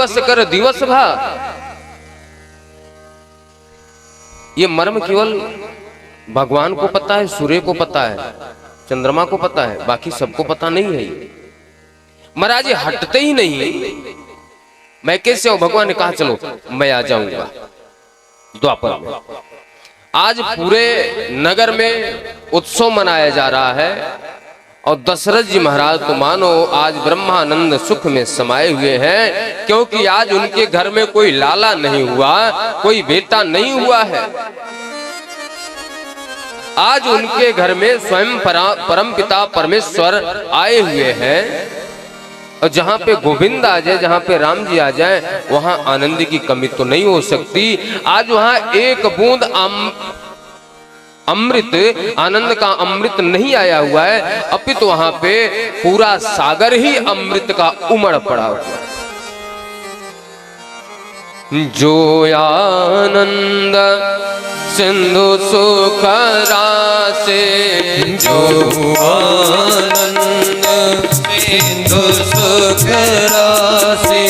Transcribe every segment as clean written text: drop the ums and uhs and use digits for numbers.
दिवस कर दिवस भा। ये मर्म केवल भगवान को पता है, सूर्य को पता है, चंद्रमा को पता है, बाकी सबको पता नहीं है। महाराज ये हटते ही नहीं। मैं कैसे हूं? भगवान ने कहा चलो मैं आ जाऊंगा द्वापर में। आज पूरे नगर में उत्सव मनाया जा रहा है और दशरथ जी महाराज तो मानो आज ब्रह्मानंद सुख में समाये हुए हैं, क्योंकि आज उनके घर में कोई लाला नहीं हुआ, कोई बेटा नहीं हुआ है। आज उनके घर में स्वयं परमपिता परमेश्वर आए हुए हैं। और जहां पे गोविंद आ जाए, जहां पे राम जी आ जाए, वहां आनंद की कमी तो नहीं हो सकती। आज वहां एक बूंद अमृत, आनंद का अमृत नहीं आया हुआ है, अपितु वहां पे पूरा सागर ही अमृत का उमड़ पड़ा हुआ है। जो आनंद सिंधु सुख रासे, जो आनंद सिंधु सुख रासे,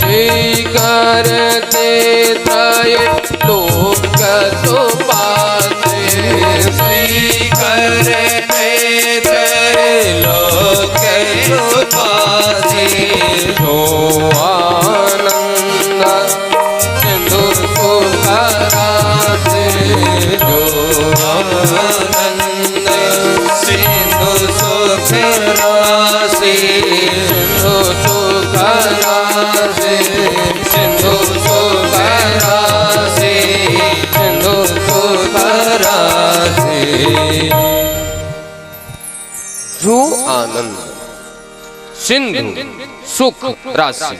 स्वीकार त्रय लोक सुपासे, स्वीकार त्रय लोक सुपासे। जो आनंद सिंधु सुख रासे, जो आनंद सिंधु सुख रासे, सिंधु सुख रासे, सिंधु सुख रासे, सिंधु सुख रासे। जो आनंद सिंधु सुख राशि,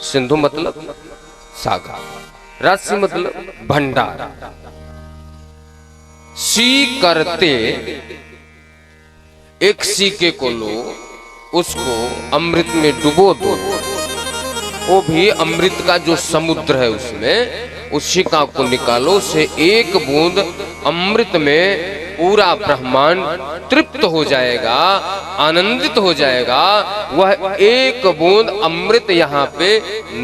सिंधु मतलब सागर, राशि मतलब भंडार। सी करते एक सीके को लो, उसको अमृत में डुबो दो, वो भी अमृत का जो समुद्र है उसमें उस सिक्का को निकालो, से एक बूंद अमृत में पूरा ब्रह्मांड तृप्त हो जाएगा, आनंदित हो जाएगा। वह एक बूंद अमृत यहाँ पे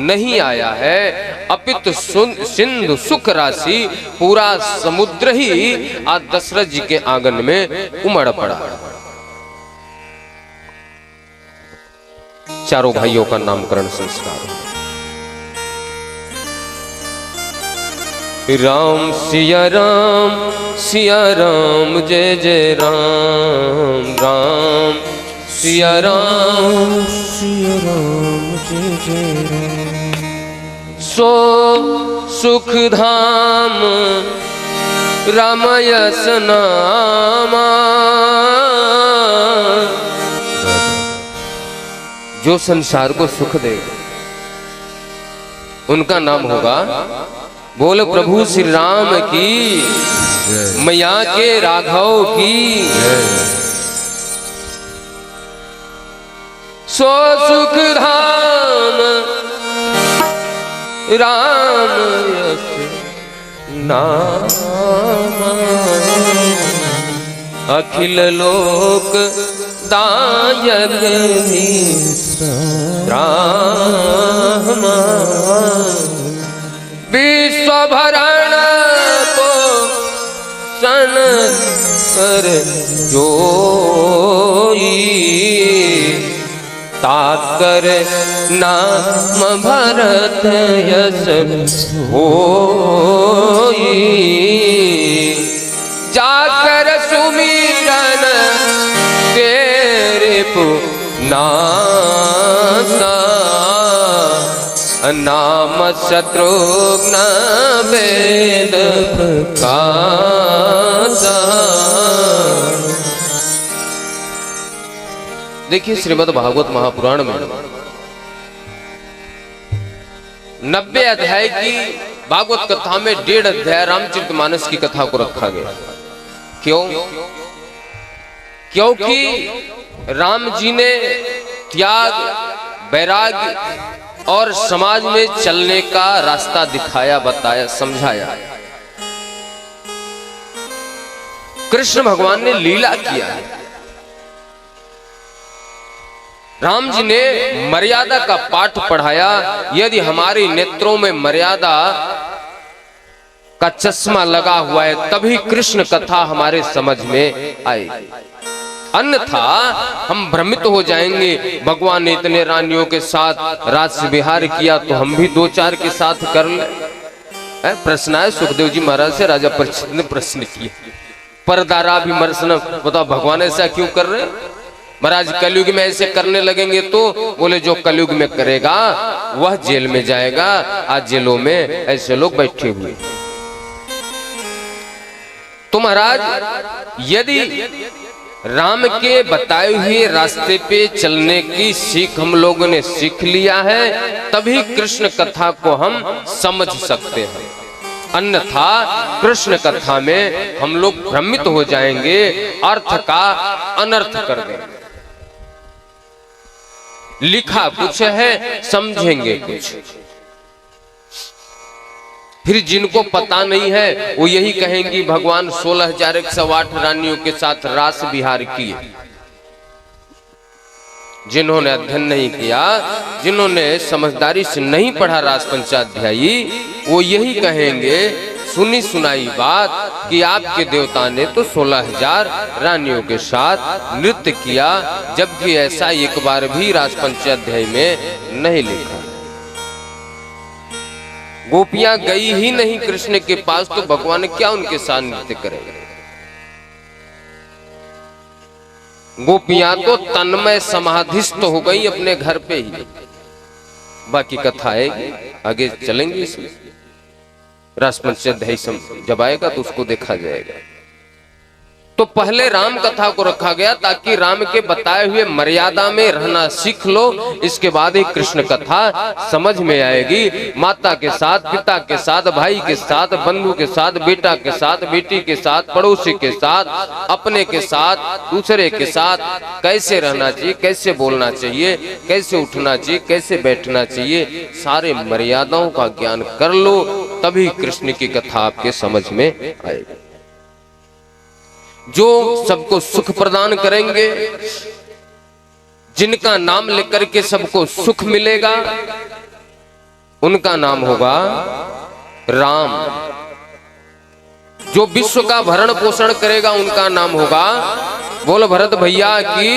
नहीं आया है, अपितु सिंधु सुख राशि पूरा समुद्र ही आज दशरथ जी के आंगन में उमड़ पड़ा। चारों भाइयों का नामकरण संस्कार। राम सिया राम, सिया राम, जय जय राम, राम सिया राम, सिया राम, जय जय राम। सो सुख धाम राम यस नामा। जो संसार को सुख देगा उनका नाम होगा, बोल प्रभु श्री राम की, मैया के राघव की। सो सुख धाम राम यस नामा, अखिल लोक दायक रामा। विश्व भरण को सन कर जोई, ताकर नाम भरत यश होई। जाकर सुमिरन तेरे पुनासा, नाम शत्रुघ्न वेद प्रकाशा। देखिए श्रीमद् भागवत महापुराण में 90 अध्याय की भागवत कथा में 1.5 अध्याय रामचरितमानस की कथा को रखा गया। क्यों? क्योंकि राम जी ने त्याग, वैराग्य और समाज में चलने का रास्ता दिखाया, बताया, समझाया। कृष्ण भगवान ने लीला किया है। राम जी ने मर्यादा का पाठ पढ़ाया। यदि हमारे नेत्रों में मर्यादा का चश्मा लगा हुआ है तभी कृष्ण कथा हमारे समझ में आएगी, अन्यथा हम भ्रमित हो जाएंगे। भगवान ने इतने रानियों के साथ रास विहार किया तो हम भी दो चार के साथ कर ले। प्रश्न आए सुखदेव जी महाराज से, राजा परीक्षित ने प्रश्न किया, परदारा भी मरसना, बताओ भगवान ऐसा क्यों कर रहे हैं? महाराज कलयुग में ऐसे करने लगेंगे तो बोले जो कलयुग में करेगा वह जेल में जाएगा। आज जेलों में ऐसे लोग बैठे हुए। तो महाराज यदि राम के बताए हुए रास्ते पे चलने की सीख हम लोगों ने सीख लिया है तभी कृष्ण कथा को हम समझ सकते हैं, अन्यथा कृष्ण कथा में हम लोग भ्रमित हो जाएंगे, अर्थ का अनर्थ कर देंगे। लिखा कुछ है समझेंगे कुछ, फिर जिनको पता नहीं है वो यही कहेंगे भगवान 16,108 रानियों के साथ रास विहार किए। जिन्होंने अध्ययन नहीं किया, जिन्होंने समझदारी से नहीं पढ़ा रास पंचाध्यायी, वो यही कहेंगे सुनी सुनाई बात कि आपके देवता ने तो 16,000 रानियों के साथ नृत्य किया, जबकि ऐसा एक बार भी रास पंचाध्याय में नहीं लिखा। गोपियां गई ही नहीं कृष्ण के पास तो भगवान क्या उनके साथ नृत्य करेंगे? गोपियां तो तन्मय समाधिस्थ हो गई अपने घर पे ही। बाकी कथा आएगी, आगे चलेंगे इसमें, रास पंचाध्याय जब आएगा तो उसको देखा जाएगा। तो पहले राम कथा को रखा गया ताकि राम के बताए हुए मर्यादा में रहना सीख लो, इसके बाद ही कृष्ण कथा समझ में आएगी। माता के साथ, पिता के साथ, भाई के साथ, बंधु के साथ, बेटा के साथ, बेटी के साथ, पड़ोसी के साथ, अपने के साथ, दूसरे के साथ कैसे रहना चाहिए, कैसे बोलना चाहिए, कैसे उठना चाहिए, कैसे बैठना चाहिए, सारे मर्यादाओं का ज्ञान कर लो तभी कृष्ण की कथा आपके समझ में आएगी। जो सबको सुख प्रदान करेंगे, जिनका नाम लेकर के सबको सुख मिलेगा, उनका नाम होगा राम। जो विश्व का भरण पोषण करेगा उनका नाम होगा, बोल भरत भैया की।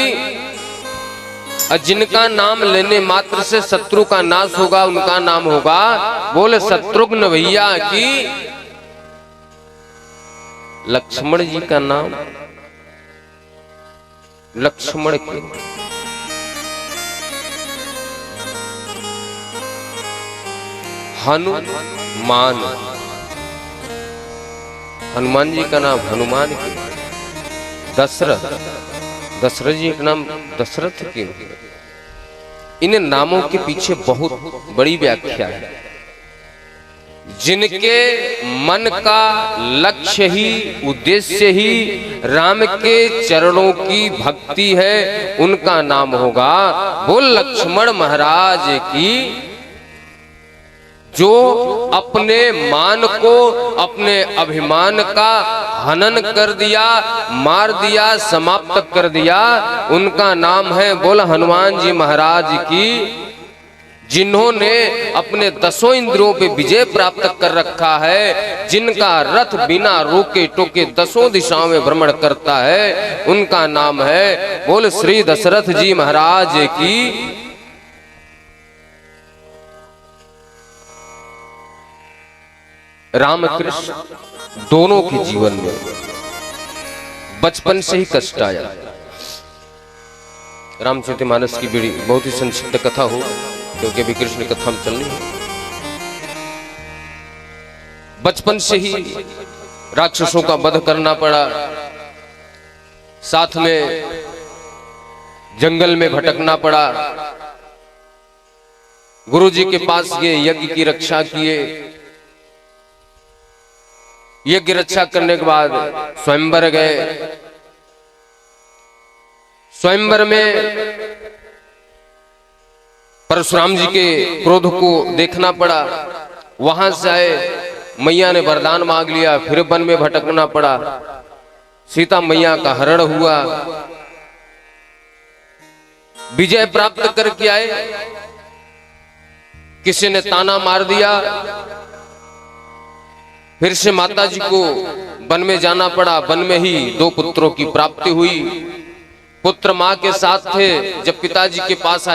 जिनका नाम लेने मात्र से शत्रु का नाश होगा उनका नाम होगा, बोले शत्रुघ्न भैया की। लक्ष्मण जी का नाम लक्ष्मण के, हनुमान, हनुमान जी का नाम हनुमान के। दशरथ, दशरथ जी का नाम दशरथ के। इन नामों के पीछे बहुत बड़ी व्याख्या है। जिनके मन का लक्ष्य ही, उद्देश्य ही राम के चरणों की भक्ति है, उनका नाम होगा बोल लक्ष्मण महाराज की। जो अपने मान को, अपने अभिमान का हनन कर दिया, मार दिया, समाप्त कर दिया, उनका नाम है बोल हनुमान जी महाराज की। जिन्होंने अपने 10 इंद्रियों पे विजय प्राप्त कर रखा है, जिनका रथ बिना रोके टोके 10 दिशाओं में भ्रमण करता है, उनका नाम है बोल श्री दशरथ जी महाराज की। रामकृष्ण दोनों के जीवन में बचपन से ही कष्ट आया। रामचरितमानस की बड़ी बहुत ही संक्षिप्त कथा हो, क्योंकि अभी कृष्ण कथा में चलनी है। बचपन से ही राक्षसों का वध करना पड़ा, साथ में जंगल में भटकना पड़ा। गुरुजी के पास ये यज्ञ की रक्षा किए। यज्ञ रक्षा करने के बाद स्वयंवर गए। स्वयंवर में परशुराम जी के क्रोध को देखना पड़ा। वहां से आए, मैया ने वरदान मांग लिया, फिर वन में भटकना पड़ा। सीता मैया का हरण हुआ। विजय प्राप्त करके आए, किसी ने ताना मार दिया, फिर से माता जी को वन में जाना पड़ा। वन में ही 2 पुत्रों की प्राप्ति हुई। पुत्र मां के साथ थे, जब पिताजी के पास आए